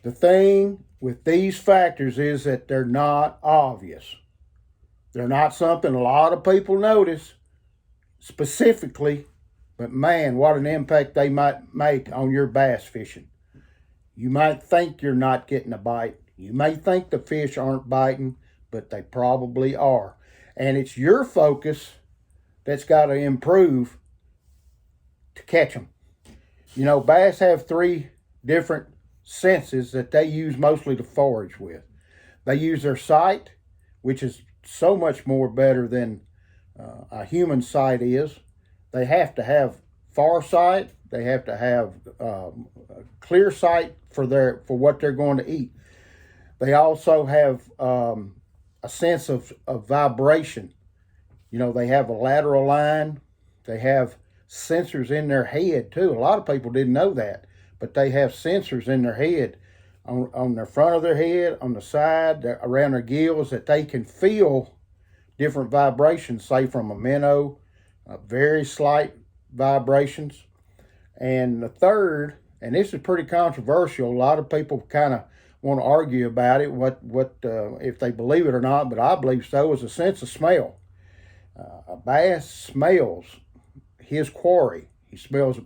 The thing with these factors is that they're not obvious. They're not something a lot of people notice specifically, but man, what an impact they might make on your bass fishing. You might think you're not getting a bite. You may think the fish aren't biting, but they probably are. And it's your focus that's got to improve to catch them. You know, bass have three different senses that they use mostly to forage with. They use their sight, which is so much more better than a human sight is. They have to have far sight. They have to have clear sight for what they're going to eat. They also have a sense of vibration. You know, they have a lateral line. They have sensors in their head too. A lot of people didn't know that, but they have sensors in their head, on the front of their head, on the side, around their gills, that they can feel different vibrations, say from a minnow, very slight vibrations. And the third, and this is pretty controversial, a lot of people kind of want to argue about it, if they believe it or not, but I believe so, is a sense of smell. A bass smells his quarry. He smells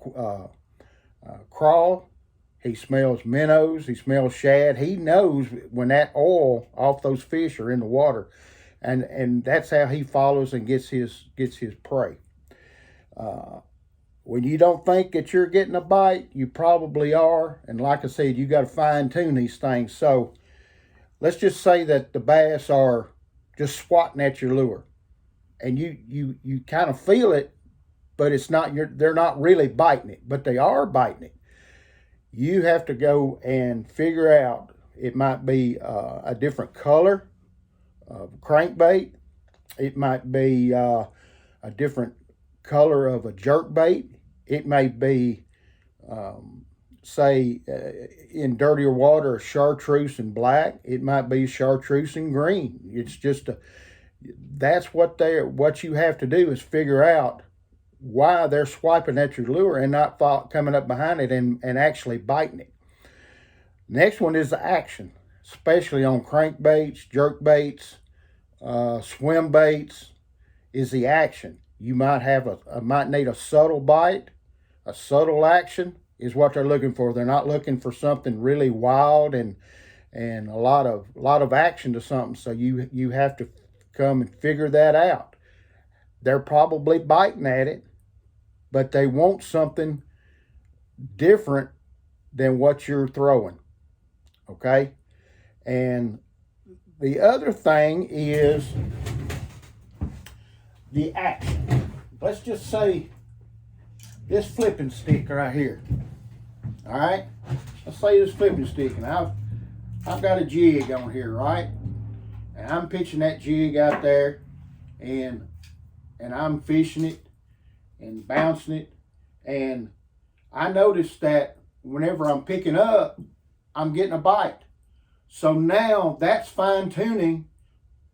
crawl. He smells minnows. He smells shad. He knows when that oil off those fish are in the water, and that's how he follows and gets his prey. When you don't think that you're getting a bite, you probably are. And like I said, you got to fine tune these things. So let's just say that the bass are just swatting at your lure, and you kind of feel it, but it's not they're not really biting it, but they are biting it. You have to go and figure out, it might be a different color of crankbait. It might be a different color of a jerk bait. It may be, say, in dirtier water, a chartreuse in black. It might be chartreuse in green. It's just that's what you have to do, is figure out why they're swiping at your lure and not coming up behind it and actually biting it. Next one is the action, especially on crankbaits, jerk baits, swim baits, is the action. You might might need a subtle bite. A subtle action is what they're looking for. They're not looking for something really wild and a lot of action to something. So you have to come and figure that out. They're probably biting at it, but they want something different than what you're throwing. Okay? And the other thing is the action. Let's just say this flipping stick right here. All right? Let's say this flipping stick, and I've got a jig on here, right? And I'm pitching that jig out there, and I'm fishing it and bouncing it, and I noticed that whenever I'm picking up, I'm getting a bite. So now that's fine tuning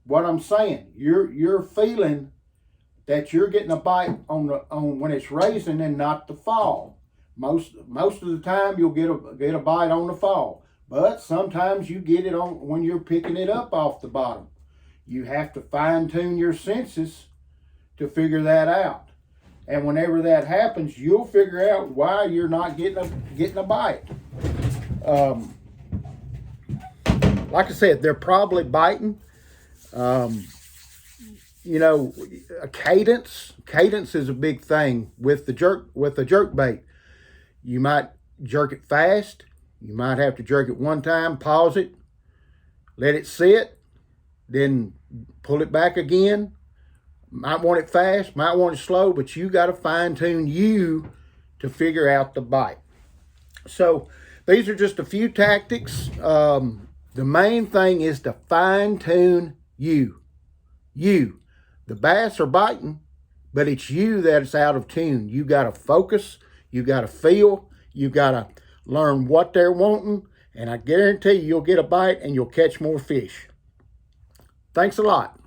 what I'm saying. You're feeling that you're getting a bite on when it's raising and not the fall. Most of the time you'll get a bite on the fall, but sometimes you get it on when you're picking it up off the bottom. You have to fine tune your senses to figure that out. And whenever that happens, you'll figure out why you're not getting a bite. Like I said, they're probably biting. You know, a cadence is a big thing with the jerk bait. You might jerk it fast. You might have to jerk it one time, pause it, let it sit, then pull it back again. Might want it fast, might want it slow, but you got to fine tune you to figure out the bite. So these are just a few tactics. The main thing is to fine tune you. The bass are biting, but it's you that's out of tune. You got to focus. You got to feel. You got to learn what they're wanting, and I guarantee you'll get a bite and you'll catch more fish. Thanks a lot.